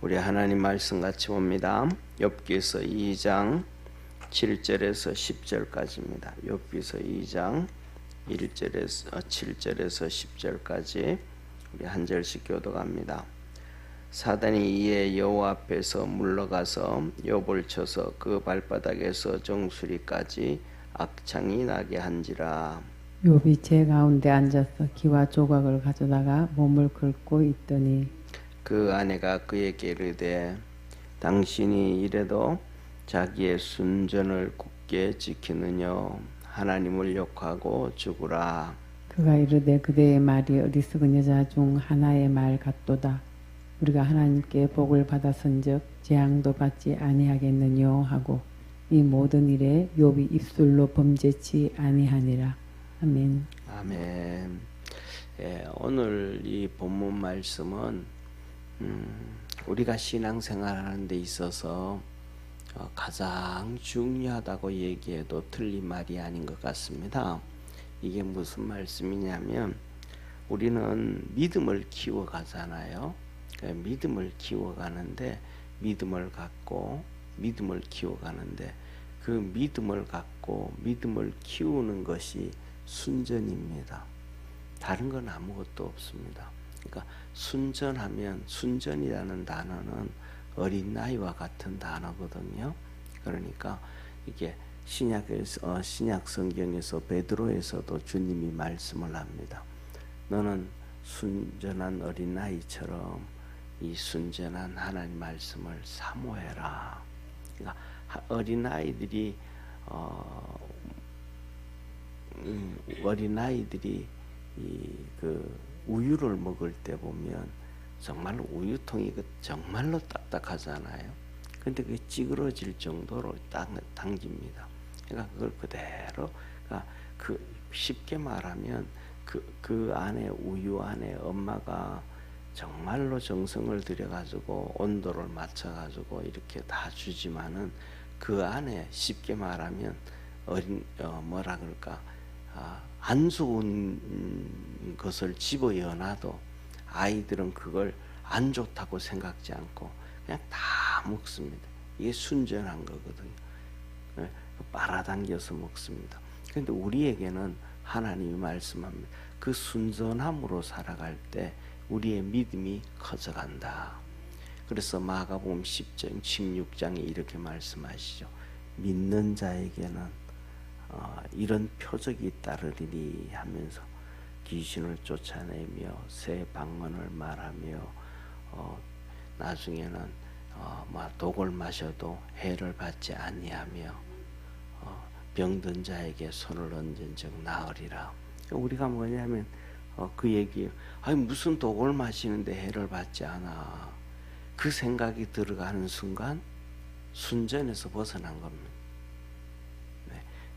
우리 하나님 말씀 같이 봅니다. 욥기서 2장 7절에서 10절까지입니다. 욥기서 2장 1절에서 7절에서 10절까지 우리 한 절씩 교독합니다. 사단이 이에 여호와 앞에서 물러가서 욥을 쳐서 그 발바닥에서 정수리까지 악창이 나게 한지라. 욥이 제 가운데 앉아서 기와 조각을 가져다가 몸을 긁고 있더니 그 아내가 그에게 이르되 당신이 이래도 자기의 순전을 굳게 지키느냐 하나님을 욕하고 죽으라. 그가 이르되 그대의 말이 어리석은 여자 중 하나의 말 같도다. 우리가 하나님께 복을 받았은즉 재앙도 받지 아니하겠느뇨 하고 이 모든 일에 욥이 입술로 범죄치 아니하니라. 아멘. 아멘. 오늘 이 본문 말씀은 우리가 신앙생활하는 데 있어서 가장 중요하다고 얘기해도 틀린 말이 아닌 것 같습니다. 이게 무슨 말씀이냐면 우리는 믿음을 키워가잖아요. 믿음을 키워가는데 믿음을 키워가는데 그 믿음을 갖고 믿음을 키우는 것이 순전입니다. 다른 건 아무것도 없습니다. 그러니까 순전하면 순전이라는 단어는 어린 나이와 같은 단어거든요. 그러니까 이게 신약 성경에서 베드로에서도 주님이 말씀을 합니다. 너는 순전한 어린 나이처럼 이 순전한 하나님 말씀을 사모해라. 그러니까 어린 아이들이 그 우유를 먹을 때 보면 정말로 우유통이 정말로 딱딱하잖아요. 근데 그게 찌그러질 정도로 딱 당깁니다. 그러니까 그걸 그대로, 그러니까 그 쉽게 말하면 그 안에 우유 안에 엄마가 정말로 정성을 들여가지고 온도를 맞춰가지고 이렇게 다 주지만은 그 안에 쉽게 말하면 뭐라 그럴까, 안 좋은 것을 집어여놔도 아이들은 그걸 안 좋다고 생각지 않고 그냥 다 먹습니다. 이게 순전한 거거든요. 빨아당겨서 먹습니다. 그런데 우리에게는 하나님이 말씀합니다. 그 순전함으로 살아갈 때 우리의 믿음이 커져간다. 그래서 마가복음 10장 16장에 이렇게 말씀하시죠. 믿는 자에게는 이런 표적이 따르리니 하면서 귀신을 쫓아내며 새 방언을 말하며 나중에는 독을 마셔도 해를 받지 아니하며 병든 자에게 손을 얹은 즉 나으리라. 우리가 뭐냐면 그 얘기, 아니 무슨 독을 마시는데 해를 받지 않아. 그 생각이 들어가는 순간 순전에서 벗어난 겁니다.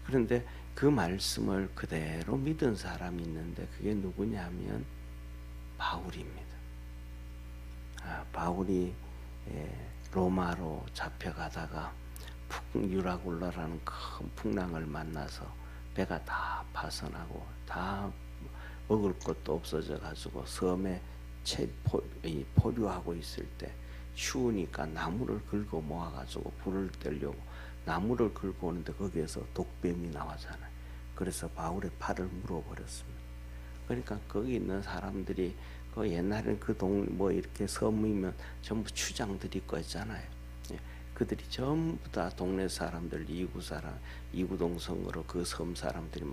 그런데 그 말씀을 그대로 믿은 사람이 있는데 그게 누구냐면 바울입니다. 바울이 로마로 잡혀가다가 유라굴라라는 큰 풍랑을 만나서 배가 다 파손하고 다 먹을 것도 없어져 가지고 섬에 포류하고 있을 때 추우니까 나무를 긁어 모아 가지고 불을 떼려고 나무를 긁고 오는데 거기에서 독뱀이 나왔잖아요. 그래서 바울의 팔을 물어버렸습니다. 그러니까 거기 있는 사람들이 그 옛날에는 뭐 이렇게 섬이면 전부 추장들이 있고 있잖아요. 그들이 전부 다 동네 사람들, 이구동성으로 그 섬 사람들이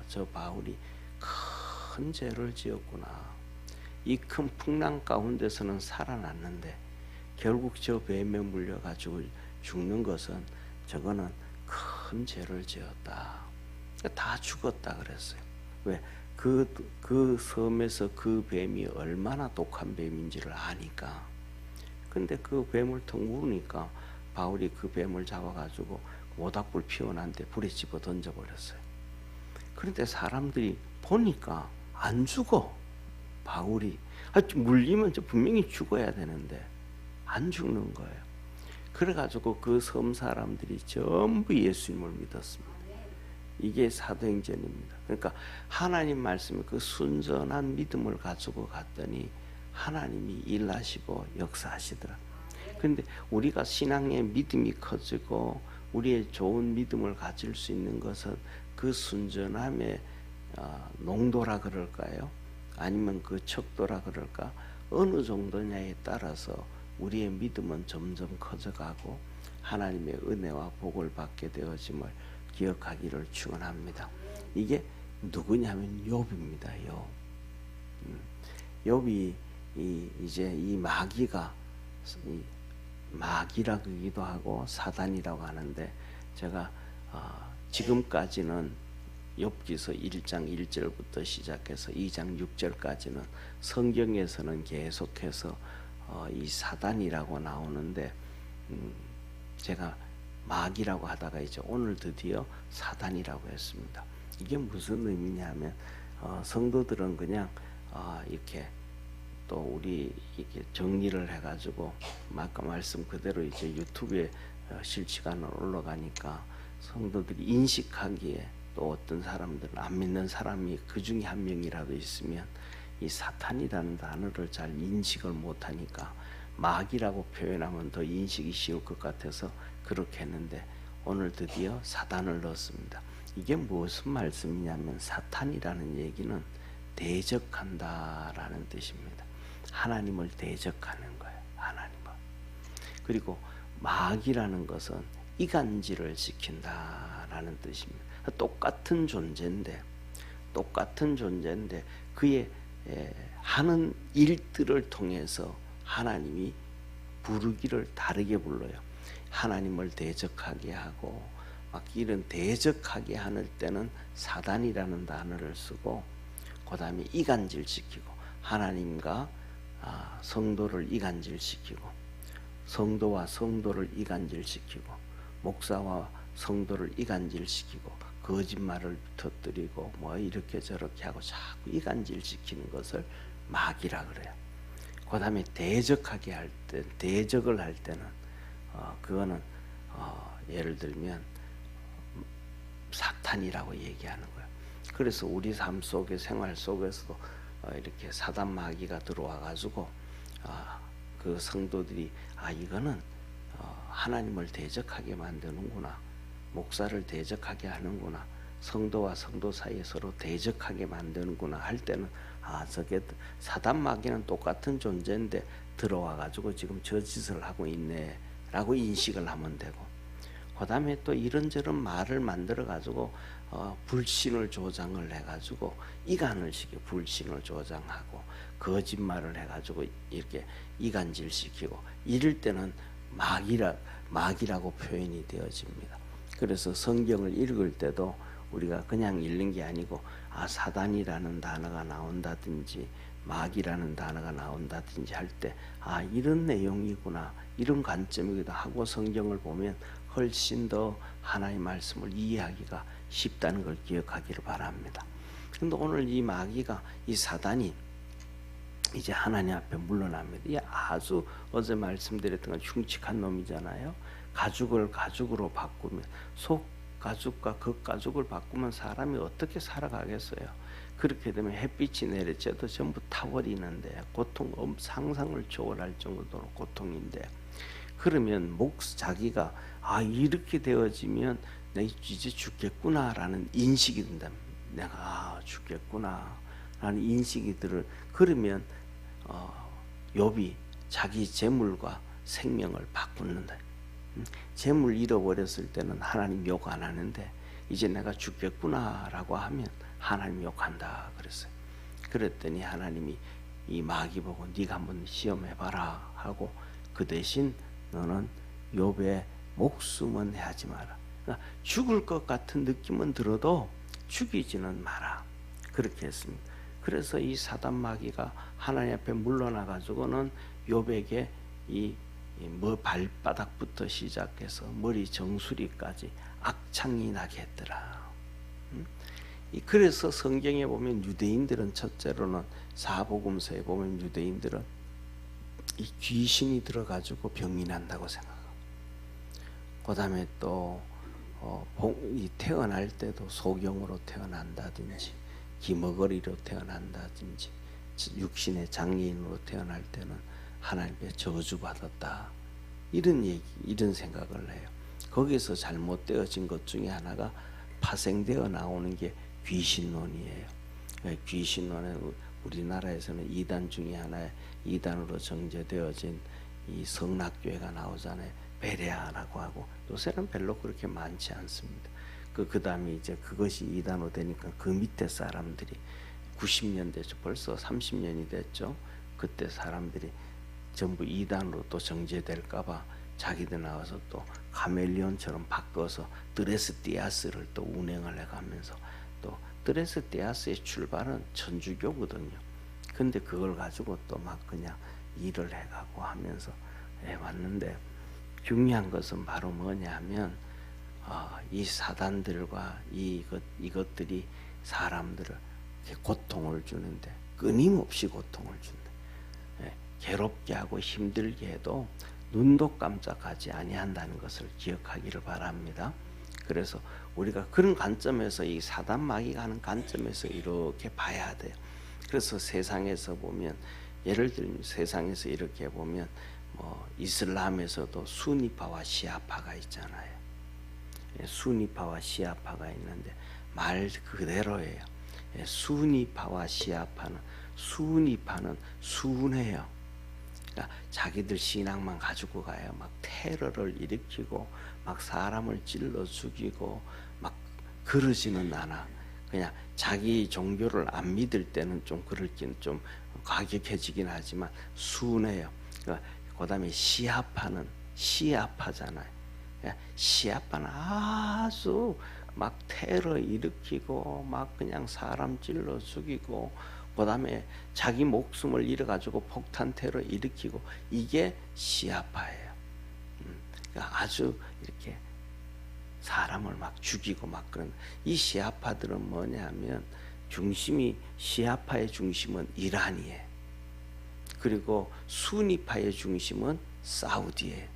저 바울이 큰 죄를 지었구나. 이 큰 풍랑 가운데서는 살아났는데 결국 저 뱀에 물려가지고 죽는 것은 저거는 큰 죄를 지었다. 다 죽었다 그랬어요. 왜? 그 섬에서 그 뱀이 얼마나 독한 뱀인지를 아니까. 근데 그 뱀을 턱 물으니까 바울이 그 뱀을 잡아가지고 모닥불 피워놨는데 불에 집어 던져버렸어요. 그런데 사람들이 보니까 안 죽어. 바울이 물리면 분명히 죽어야 되는데 안 죽는 거예요. 그래가지고 그 섬 사람들이 전부 예수님을 믿었습니다. 이게 사도행전입니다. 그러니까 하나님 말씀에 그 순전한 믿음을 가지고 갔더니 하나님이 일하시고 역사하시더라. 그런데 우리가 신앙의 믿음이 커지고 우리의 좋은 믿음을 가질 수 있는 것은 그 순전함의 농도라 그럴까요? 아니면 그 척도라 그럴까? 어느 정도냐에 따라서 우리의 믿음은 점점 커져가고 하나님의 은혜와 복을 받게 되어짐을 기억하기를 축원합니다. 이게 누구냐면 욥입니다. 욥이 이제 이 마귀가 마귀라기도 하고 사단이라고 하는데 제가 지금까지는 욥기서 1장 1절부터 시작해서 2장 6절까지는 성경에서는 계속해서 이 사단이라고 나오는데 제가 마귀라고 하다가 이제 오늘 드디어 사단이라고 했습니다. 이게 무슨 의미냐면 성도들은 그냥 이렇게 또 우리 이렇게 정리를 해가지고 아까 말씀 그대로 이제 유튜브에 실시간으로 올라가니까 성도들이 인식하기에 또 어떤 사람들은 안 믿는 사람이 그 중에 한 명이라도 있으면 이 사탄이라는 단어를 잘 인식을 못하니까 마귀라고 표현하면 더 인식이 쉬울 것 같아서 그렇게 했는데 오늘 드디어 사단을 넣었습니다. 이게 무슨 말씀이냐면 사탄이라는 얘기는 대적한다라는 뜻입니다. 하나님을 대적하는 거예요. 하나님을. 그리고 마귀라는 것은 이간질을 시킨다라는 뜻입니다. 똑같은 존재인데 그의 하는 일들을 통해서 하나님이 부르기를 다르게 불러요. 하나님을 대적하게 하고 막 이런 대적하게 하는 때는 사단이라는 단어를 쓰고 그 다음에 이간질시키고 하나님과 성도를 이간질시키고 성도와 성도를 이간질시키고 목사와 성도를 이간질시키고 거짓말을 터뜨리고 뭐 이렇게 저렇게 하고 자꾸 이간질시키는 것을 마귀라 그래요. 그 다음에 대적하게 할 때, 대적을 할 때는 그거는 예를 들면 사탄이라고 얘기하는 거예요. 그래서 우리 삶 속에 생활 속에서도 이렇게 사단 마귀가 들어와 가지고 그 성도들이 이거는 하나님을 대적하게 만드는구나, 목사를 대적하게 하는구나, 성도와 성도 사이에 서로 대적하게 만드는구나 할 때는 저게 사단 마귀는 똑같은 존재인데 들어와 가지고 지금 저 짓을 하고 있네 라고 인식을 하면 되고, 그 다음에 또 이런저런 말을 만들어 가지고 불신을 조장을 해 가지고 이간을 시키고 불신을 조장하고 거짓말을 해 가지고 이렇게 이간질 시키고 이럴 때는 마귀라고 표현이 되어집니다. 그래서 성경을 읽을 때도 우리가 그냥 읽는 게 아니고 사단이라는 단어가 나온다든지 마귀라는 단어가 나온다든지 할 때 이런 내용이구나, 이런 관점이기도 하고 성경을 보면 훨씬 더 하나님의 말씀을 이해하기가 쉽다는 걸 기억하기를 바랍니다. 그런데 오늘 이 마귀가, 이 사단이 이제 하나님 앞에 물러납니다. 이 아주 어제 말씀드렸던 건 흉측한 놈이잖아요. 가죽을 가죽으로 바꾸면, 속 가죽과 겉 가죽을 바꾸면 사람이 어떻게 살아가겠어요? 그렇게 되면 햇빛이 내리쬐도 전부 타버리는데 상상을 초월할 정도로 고통인데, 그러면 자기가 이렇게 되어지면 내가 이제 죽겠구나라는 인식이 든다. 내가 죽겠구나라는 인식이 그러면 욥이 자기 재물과 생명을 바꾸는다. 재물 잃어버렸을 때는 하나님 욕 안 하는데 이제 내가 죽겠구나라고 하면 하나님 욕한다 그랬어요. 그랬더니 하나님이 이 마귀 보고 네가 한번 시험해봐라 하고 그 대신 너는 욥의 목숨은 해하지 마라. 그러니까 죽을 것 같은 느낌은 들어도 죽이지는 마라. 그렇게 했습니다. 그래서 이 사단 마귀가 하나님 앞에 물러나 가지고는 욥에게 이 발바닥부터 시작해서 머리 정수리까지 악창이 나게 했더라. 그래서 성경에 보면 유대인들은 첫째로는 사복음서에 보면 유대인들은 이 귀신이 들어가지고 병이 난다고 생각하고, 그 다음에 또 태어날 때도 소경으로 태어난다든지 기머거리로 태어난다든지 육신의 장애인으로 태어날 때는 하나님께 저주받았다. 이런 얘기, 이런 생각을 해요. 거기서 잘못되어진 것 중에 하나가 파생되어 나오는 게 귀신론이에요. 귀신론은 우리나라에서는 이단 중에 하나의 이단으로 정제되어진 이 성락교회가 나오잖아요. 베레아라고 하고 요새는 별로 그렇게 많지 않습니다. 그 다음에 이제 그것이 이단으로 되니까 그 밑에 사람들이 90년대 벌써 30년이 됐죠. 그때 사람들이 전부 이단으로 또 정제될까봐 자기들 나와서 또 카멜리온처럼 바꿔서 드레스띠아스를 또 운행을 해가면서 또 드레스띠아스의 출발은 천주교거든요. 근데 그걸 가지고 또 막 그냥 일을 해가고 하면서 왔는데 중요한 것은 바로 뭐냐면 이 사단들과 이것들이 사람들을 고통을 주는데 끊임없이 고통을 준다. 괴롭게 하고 힘들게 해도 눈도 깜짝하지 아니한다는 것을 기억하기를 바랍니다. 그래서 우리가 그런 관점에서 이 사단 마귀가 하는 관점에서 이렇게 봐야 돼요. 그래서 세상에서 보면 예를 들면 세상에서 이렇게 보면 뭐 이슬람에서도 수니파와 시아파가 있잖아요. 수니파와 시아파가 있는데 말 그대로예요. 수니파와 시아파는 수니파는 순해요. 그러니까 자기들 신앙만 가지고 가요. 막 테러를 일으키고 막 사람을 찔러 죽이고 막 그러지는 않아. 그냥 자기 종교를 안 믿을 때는 좀 그럴긴 좀 과격해지긴 하지만 순해요. 그러니까 그다음에 시아파는 시아파잖아요. 시아파는 아주 막 테러 일으키고 막 그냥 사람 찔러 죽이고 그다음에 자기 목숨을 잃어가지고 폭탄 테러 일으키고 이게 시아파예요. 그러니까 아주 이렇게 사람을 막 죽이고 막 그런 이 시아파들은 뭐냐면 시아파의 중심은 이란이에요. 그리고 수니파의 중심은 사우디예요.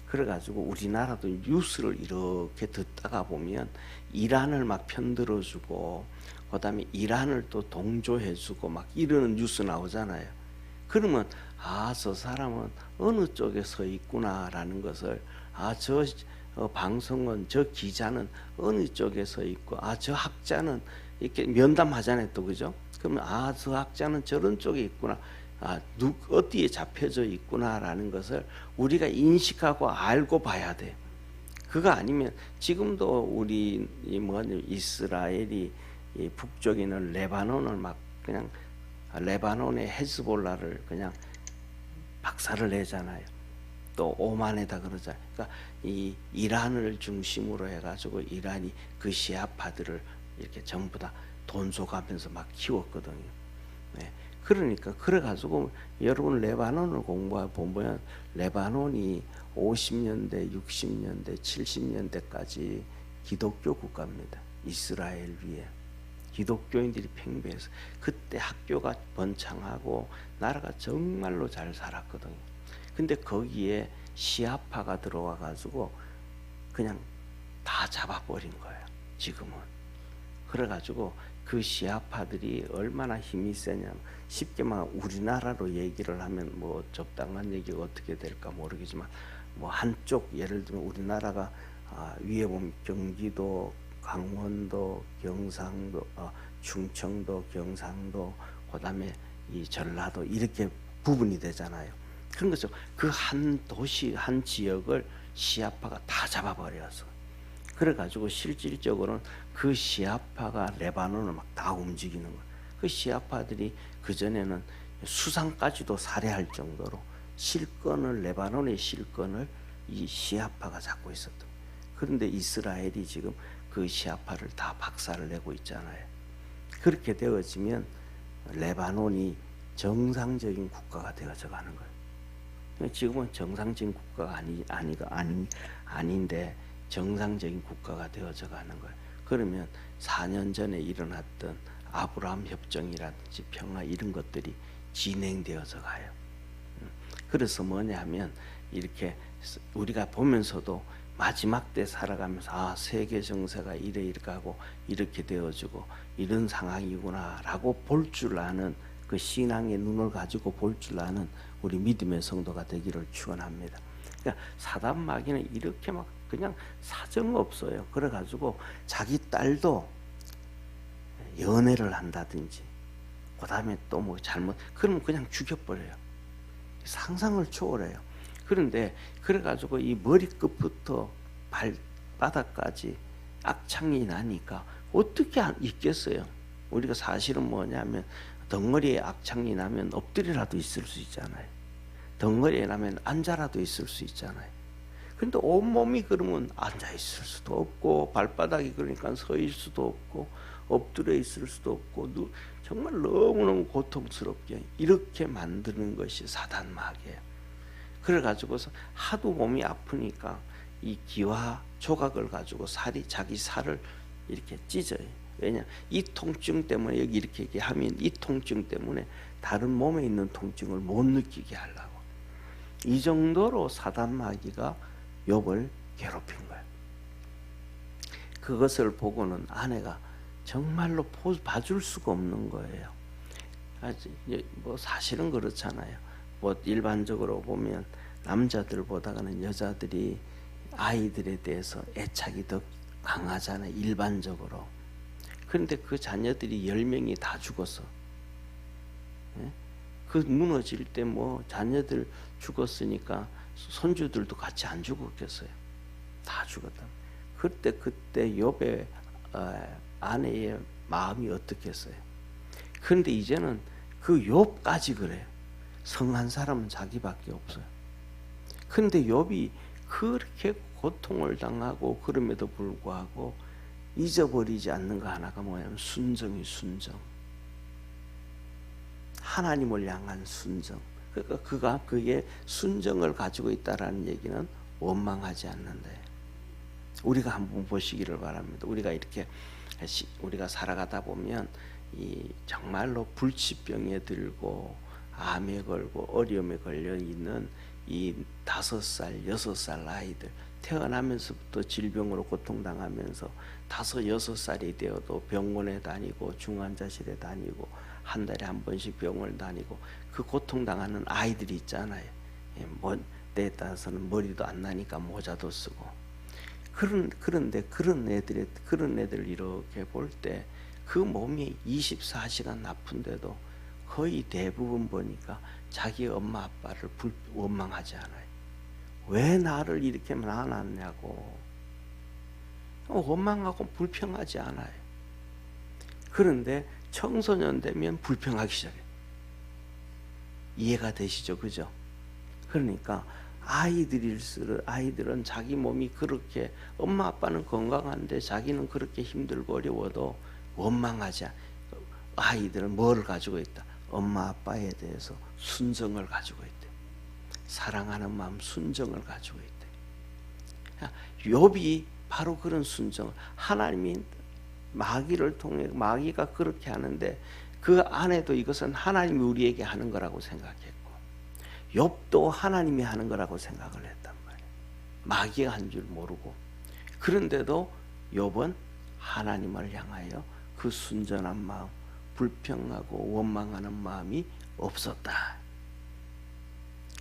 그래가지고 우리나라도 뉴스를 이렇게 듣다가 보면 이란을 막 편들어주고 그다음에 이란을 또 동조해주고 막 이러는 뉴스 나오잖아요. 그러면 저 사람은 어느 쪽에 서 있구나라는 것을 저 방송은 저 기자는 어느 쪽에 서 있고 저 학자는 이렇게 면담하잖아요 또 그죠? 그러면 저 학자는 저런 쪽에 있구나. 어디에 잡혀져 있구나라는 것을 우리가 인식하고 알고 봐야 돼. 그거 아니면 지금도 우리 이스라엘이 이 북쪽에 있는 레바논을 막 그냥 레바논의 헤즈볼라를 그냥 박살을 내잖아요. 또 오만에다 그러잖아요. 그러니까 이 이란을 중심으로 해가지고 이란이 그 시아파들을 이렇게 전부 다 돈 줘가면서 막 키웠거든요. 네. 그러니까 그래가지고 여러분 레바논을 공부해 보면 레바논이 50년대, 60년대, 70년대까지 기독교 국가입니다. 이스라엘 위에 기독교인들이 팽배해서 그때 학교가 번창하고 나라가 정말로 잘 살았거든요. 근데 거기에 시아파가 들어와 가지고 그냥 다 잡아버린 거예요. 지금은. 그래가지고 그 시아파들이 얼마나 힘이 세냐면 쉽게 말 우리나라로 얘기를 하면 뭐 적당한 얘기가 어떻게 될까 모르겠지만 뭐 한쪽 예를 들면 우리나라가 위에 보면 경기도, 강원도, 경상도, 충청도, 경상도, 그다음에 이 전라도 이렇게 부분이 되잖아요. 그런 거죠. 그 한 도시 한 지역을 시아파가 다 잡아버려서 그래가지고 실질적으로는 그 시아파가 레바논을 막 다 움직이는 거예요. 그 시아파들이 그전에는 수상까지도 살해할 정도로 레바논의 실권을 이 시아파가 잡고 있었던 거예요. 그런데 이스라엘이 지금 그 시아파를 다 박살을 내고 있잖아요. 그렇게 되어지면 레바논이 정상적인 국가가 되어져 가는 거예요. 지금은 정상적인 국가가 아닌데 정상적인 국가가 되어져 가는 거예요. 그러면 4년 전에 일어났던 아브라함 협정이라든지 평화 이런 것들이 진행되어져 가요. 그래서 뭐냐면 이렇게 우리가 보면서도 마지막 때 살아가면서 아, 세계 정세가 이렇게 하고 이렇게 되어지고 이런 상황이구나라고 볼 줄 아는 그 신앙의 눈을 가지고 볼 줄 아는 우리 믿음의 성도가 되기를 축원합니다. 그러니까 사단 마귀는 이렇게 막 그냥 사정 없어요. 그래가지고 자기 딸도 연애를 한다든지 그 다음에 또 뭐 잘못 그러면 그냥 죽여버려요. 상상을 초월해요. 그런데 그래가지고 이 머리끝부터 발바닥까지 악창이 나니까 어떻게 있겠어요? 우리가 사실은 뭐냐면 덩어리에 악창이 나면 엎드려라도 있을 수 있잖아요. 덩어리에 나면 앉아라도 있을 수 있잖아요. 근데 온몸이 그러면 앉아 있을 수도 없고 발바닥이 그러니까 서 있을 수도 없고 엎드려 있을 수도 없고 정말 너무너무 고통스럽게 이렇게 만드는 것이 사단 마귀예요. 그래가지고서 하도 몸이 아프니까 이 기와 조각을 가지고 자기 살을 이렇게 찢어요. 왜냐? 이 통증 때문에 여기 이렇게 하면 이 통증 때문에 다른 몸에 있는 통증을 못 느끼게 하려고. 이 정도로 사단 마귀가 욥을 괴롭힌 거예요. 그것을 보고는 아내가 정말로 봐줄 수가 없는 거예요. 뭐 사실은 그렇잖아요. 뭐 일반적으로 보면 남자들보다는 여자들이 아이들에 대해서 애착이 더 강하잖아요. 일반적으로. 그런데 그 자녀들이 10명이 다 죽었어. 그 무너질 때 뭐 자녀들 죽었으니까 손주들도 같이 안 죽었겠어요. 다 죽었다. 그때 욥의 아내의 마음이 어떻겠어요? 그런데 이제는 그 욥까지 그래요. 성한 사람은 자기밖에 없어요. 그런데 욥이 그렇게 고통을 당하고 그럼에도 불구하고 잊어버리지 않는 거 하나가 뭐냐면 순정. 하나님을 향한 순정. 그러니까 그게 순정을 가지고 있다라는 얘기는 원망하지 않는데. 우리가 한번 보시기를 바랍니다. 우리가 살아가다 보면 이 정말로 불치병에 들고 암에 걸고 어려움에 걸려 있는 이 5살, 6살 아이들 태어나면서부터 질병으로 고통당하면서 5, 6살이 되어도 병원에 다니고 중환자실에 다니고 한 달에 한 번씩 병원을 다니고 그 고통당하는 아이들이 있잖아요. 때에 따라서는 머리도 안 나니까 모자도 쓰고 그런데 그런 애들을 이렇게 볼 때 그 몸이 24시간 아픈데도 거의 대부분 보니까 자기 엄마 아빠를 원망하지 않아요. 왜 나를 이렇게 낳았냐고 원망하고 불평하지 않아요. 그런데 청소년 되면 불평하기 시작해요. 이해가 되시죠? 그죠? 그러니까 아이들은 자기 몸이 그렇게 엄마 아빠는 건강한데 자기는 그렇게 힘들고 어려워도 원망하지 않아요. 아이들은 뭐를 가지고 있다? 엄마 아빠에 대해서 순정을 가지고 있대. 사랑하는 마음 순정을 가지고 있대. 욥이 바로 그런 순정을 하나님이 마귀를 통해 마귀가 그렇게 하는데 그 안에도 이것은 하나님이 우리에게 하는 거라고 생각했고 욥도 하나님이 하는 거라고 생각을 했단 말이에요. 마귀가 한 줄 모르고. 그런데도 욥은 하나님을 향하여 그 순전한 마음, 불평하고 원망하는 마음이 없었다.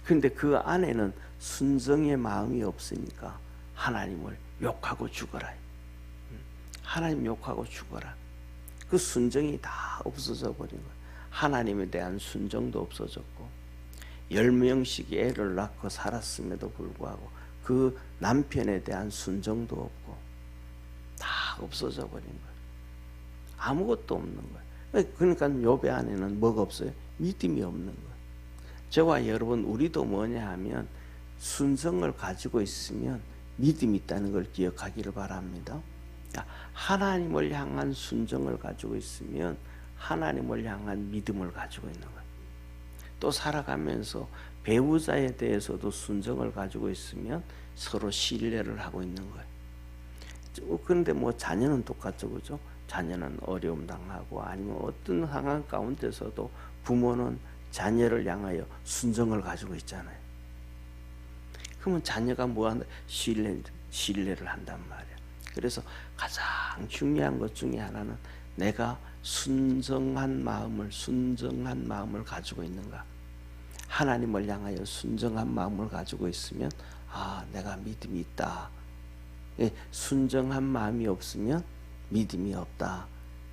그런데 그 안에는 순정의 마음이 없으니까 하나님을 욕하고 죽어라. 하나님 욕하고 죽어라. 그 순정이 다 없어져 버린 거야. 하나님에 대한 순정도 없어졌고 10명씩 애를 낳고 살았음에도 불구하고 그 남편에 대한 순정도 없고 다 없어져 버린 거야. 아무것도 없는 거야. 그러니까 욥의 안에는 뭐가 없어요? 믿음이 없는 거야. 저와 여러분 우리도 뭐냐 하면 순정을 가지고 있으면 믿음이 있다는 걸 기억하기를 바랍니다. 하나님을 향한 순정을 가지고 있으면 하나님을 향한 믿음을 가지고 있는 거예요. 또 살아가면서 배우자에 대해서도 순정을 가지고 있으면 서로 신뢰를 하고 있는 거예요. 그런데 뭐 자녀는 똑같죠, 그죠? 자녀는 어려움 당하고 아니면 어떤 상황 가운데서도 부모는 자녀를 향하여 순정을 가지고 있잖아요. 그러면 자녀가 뭐 한다? 신뢰를 한단 말이야. 그래서 가장 중요한 것 중에 하나는 내가 순정한 마음을 가지고 있는가. 하나님을 향하여 순정한 마음을 가지고 있으면 내가 믿음이 있다. 순정한 마음이 없으면 믿음이 없다.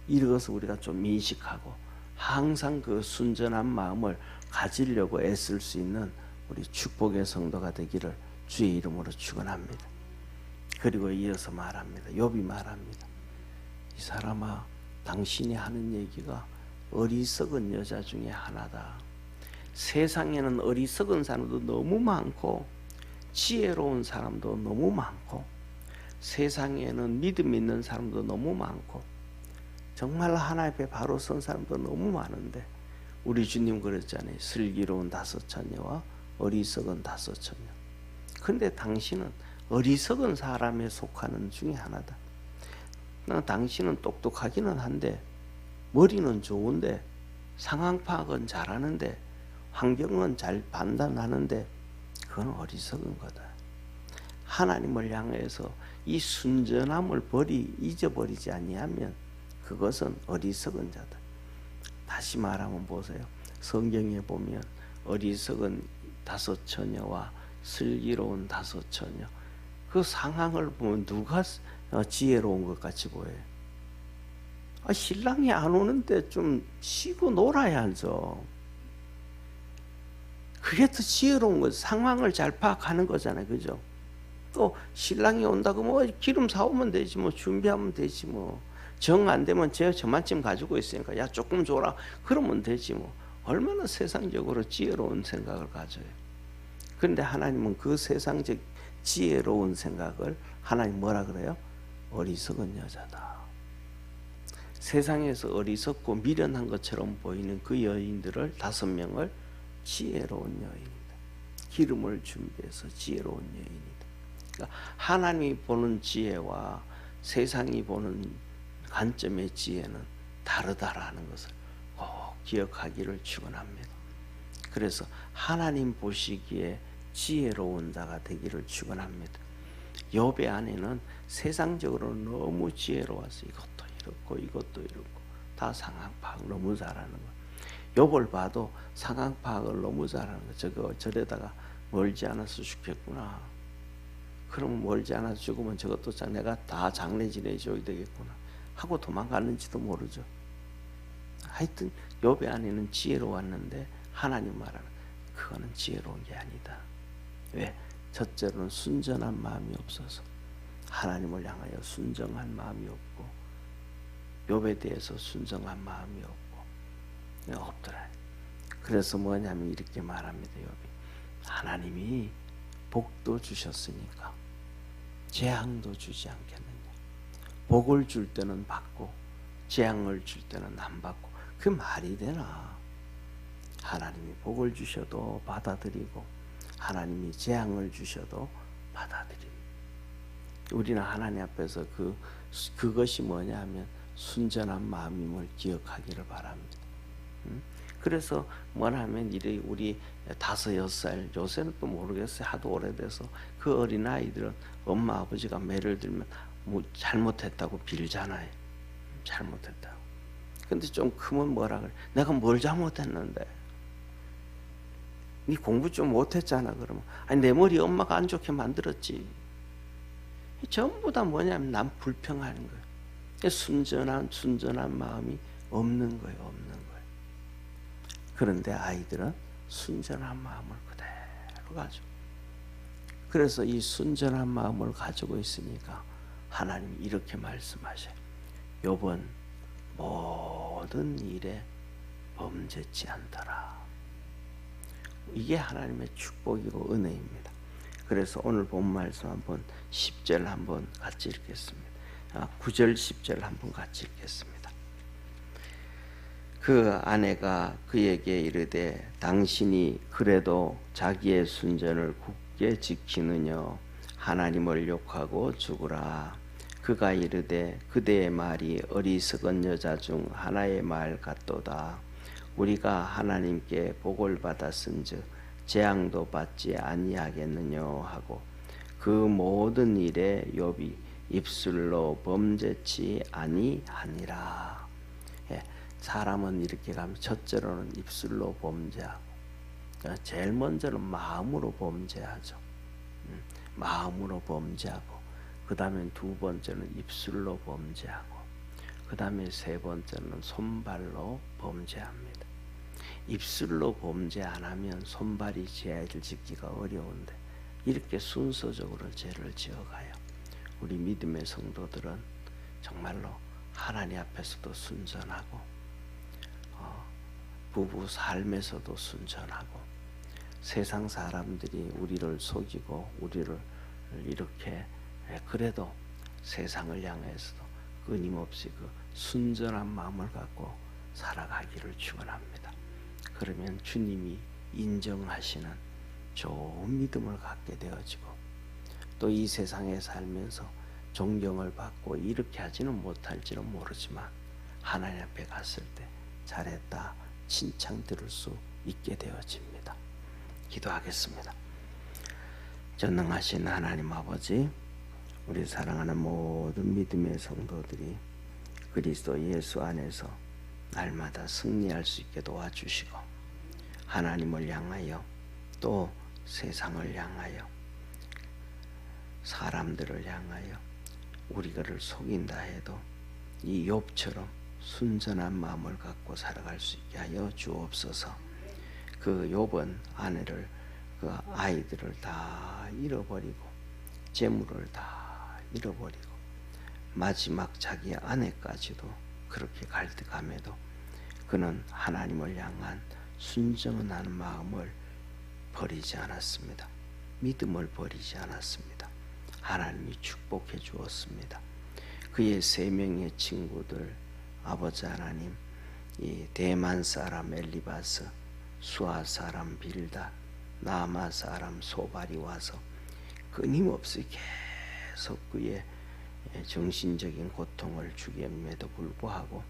이것을 우리가 좀 인식하고 항상 그 순전한 마음을 가지려고 애쓸 수 있는 우리 축복의 성도가 되기를 주의 이름으로 축원합니다. 그리고 이어서 말합니다. 욥이 말합니다. 이 사람아, 당신이 하는 얘기가 어리석은 여자 중에 하나다. 세상에는 어리석은 사람도 너무 많고 지혜로운 사람도 너무 많고 세상에는 믿음 있는 사람도 너무 많고 정말 하나님 앞에 바로 선 사람도 너무 많은데 우리 주님 그랬잖아요. 슬기로운 5처녀와 어리석은 5처녀. 근데 당신은 어리석은 사람에 속하는 중에 하나다. 당신은 똑똑하기는 한데 머리는 좋은데 상황 파악은 잘하는데 환경은 잘 판단하는데 그건 어리석은 거다. 하나님을 향해서 이 순전함을 잊어버리지 아니하면 그것은 어리석은 자다. 다시 말하면 보세요. 성경에 보면 어리석은 5처녀와 슬기로운 5처녀, 그 상황을 보면 누가 지혜로운 것 같이 보여요? 신랑이 안 오는데 좀 쉬고 놀아야죠. 그게 더 지혜로운 거죠. 상황을 잘 파악하는 거잖아요. 그죠? 또 신랑이 온다고 뭐 기름 사오면 되지, 뭐 준비하면 되지, 뭐 정 안 되면 저만큼 가지고 있으니까 야 조금 줘라 그러면 되지, 뭐 얼마나 세상적으로 지혜로운 생각을 가져요. 그런데 하나님은 그 세상적 지혜로운 생각을 하나님 뭐라 그래요? 어리석은 여자다. 세상에서 어리석고 미련한 것처럼 보이는 그 여인들을 5명을 지혜로운 여인이다. 기름을 준비해서 지혜로운 여인이다. 그러니까 하나님이 보는 지혜와 세상이 보는 관점의 지혜는 다르다라는 것을 꼭 기억하기를 축원합니다. 그래서 하나님 보시기에 지혜로운 자가 되기를 축원합니다. 욥의 아내는 세상적으로 너무 지혜로워서 이것도 이렇고 다 상황 파악 너무 잘하는 거. 욥을 봐도 상황 파악을 너무 잘하는 거. 저래다가 멀지 않아서 죽겠구나. 그러면 멀지 않아서 죽으면 저것도 내가 다 장례 지내줘야 되겠구나 하고 도망갔는지도 모르죠. 하여튼 욥의 아내는 지혜로웠는데 하나님 말하는 그거는 지혜로운 게 아니다. 왜? 첫째로는 순전한 마음이 없어서 하나님을 향하여 순정한 마음이 없고 욥에 대해서 순정한 마음이 없더라. 그래서 뭐냐면 이렇게 말합니다. 욥이 하나님이 복도 주셨으니까 재앙도 주지 않겠느냐. 복을 줄 때는 받고 재앙을 줄 때는 안 받고 그 말이 되나. 하나님이 복을 주셔도 받아들이고 하나님이 재앙을 주셔도 받아들이고. 우리는 하나님 앞에서 그것이 뭐냐 하면 순전한 마음임을 기억하기를 바랍니다. 그래서 뭐냐면 우리 5, 6살, 요새는 또 모르겠어요. 하도 오래돼서 그 어린아이들은 엄마 아버지가 매를 들면 뭐 잘못했다고 빌잖아요. 잘못했다고. 근데 좀 크면 뭐라 그래? 내가 뭘 잘못했는데? 네 공부 좀 못했잖아. 그러면 아니 내 머리 엄마가 안 좋게 만들었지. 전부 다 뭐냐면 남 불평하는 거예요. 순전한 마음이 없는 거예요. 그런데 아이들은 순전한 마음을 그대로 가지고. 그래서 이 순전한 마음을 가지고 있으니까 하나님이 이렇게 말씀하셔요. 욥은 모든 일에 범죄치 않더라. 이게 하나님의 축복이고 은혜입니다. 그래서 오늘 본 말씀 한번 10절 한번 같이 읽겠습니다. 9절 10절 한번 같이 읽겠습니다. 그 아내가 그에게 이르되 당신이 그래도 자기의 순전을 굳게 지키느냐 하나님을 욕하고 죽으라. 그가 이르되 그대의 말이 어리석은 여자 중 하나의 말 같도다. 우리가 하나님께 복을 받았은즉 재앙도 받지 아니하겠느냐 하고 그 모든 일에 욥이 입술로 범죄치 아니하니라. 예, 사람은 이렇게 가면 첫째로는 입술로 범죄하고, 제일 먼저는 마음으로 범죄하죠. 마음으로 범죄하고, 그 다음에 두 번째는 입술로 범죄하고, 그 다음에 세 번째는 손발로 범죄합니다. 입술로 범죄 안 하면 손발이 죄를 짓기가 어려운데 이렇게 순서적으로 죄를 지어가요. 우리 믿음의 성도들은 정말로 하나님 앞에서도 순전하고, 부부 삶에서도 순전하고, 세상 사람들이 우리를 속이고 우리를 이렇게 그래도 세상을 향해서도 끊임없이 그 순전한 마음을 갖고 살아가기를 축원합니다. 그러면 주님이 인정하시는 좋은 믿음을 갖게 되어지고, 또 이 세상에 살면서 존경을 받고 이렇게 하지는 못할지는 모르지만 하나님 앞에 갔을 때 잘했다 칭찬 들을 수 있게 되어집니다. 기도하겠습니다. 전능하신 하나님 아버지, 우리 사랑하는 모든 믿음의 성도들이 그리스도 예수 안에서 날마다 승리할 수 있게 도와주시고, 하나님을 향하여 또 세상을 향하여 사람들을 향하여 우리를 속인다 해도 이 욥처럼 순전한 마음을 갖고 살아갈 수 있게 하여 주옵소서. 그 욥은 아내를, 그 아이들을 다 잃어버리고 재물을 다 잃어버리고 마지막 자기 아내까지도 그렇게 갈등함에도 그는 하나님을 향한 순전한 마음을 버리지 않았습니다. 믿음을 버리지 않았습니다. 하나님이 축복해 주었습니다. 그의 세 명의 친구들, 아버지 하나님, 이 대만 사람 엘리바스, 수아 사람 빌닷, 나마 사람 소발이 와서 끊임없이 계속 그의 정신적인 고통을 주기에도 불구하고,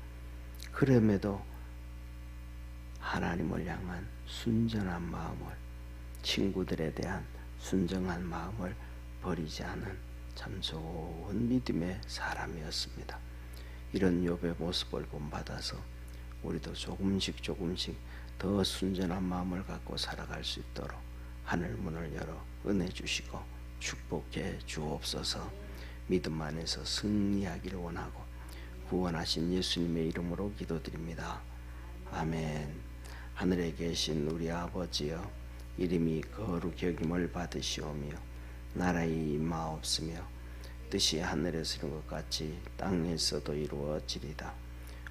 그럼에도 하나님을 향한 순전한 마음을, 친구들에 대한 순정한 마음을 버리지 않은 참 좋은 믿음의 사람이었습니다. 이런 욥의 모습을 본받아서 우리도 조금씩 더 순전한 마음을 갖고 살아갈 수 있도록 하늘 문을 열어 은혜 주시고 축복해 주옵소서. 믿음 안에서 승리하기를 원하고 구원하신 예수님의 이름으로 기도드립니다. 아멘. 하늘에 계신 우리 아버지여, 이름이 거룩히 여김을 받으시오며 나라의 임하옵시며 뜻이 하늘에서 이룬 것 같이 땅에서도 이루어지리다.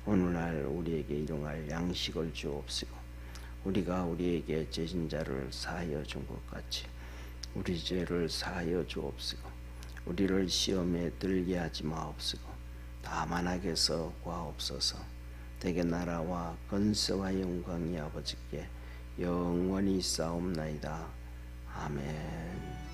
오늘날 우리에게 일용할 양식을 주옵시고, 우리가 우리에게 죄진 자를 사하여 준 것 같이 우리 죄를 사하여 주옵시고, 우리를 시험에 들게 하지 마옵시고 다만 악에서 구하옵소서. 대개 나라와 권세와 영광이 아버지께 영원히 있사옵나이다. 아멘.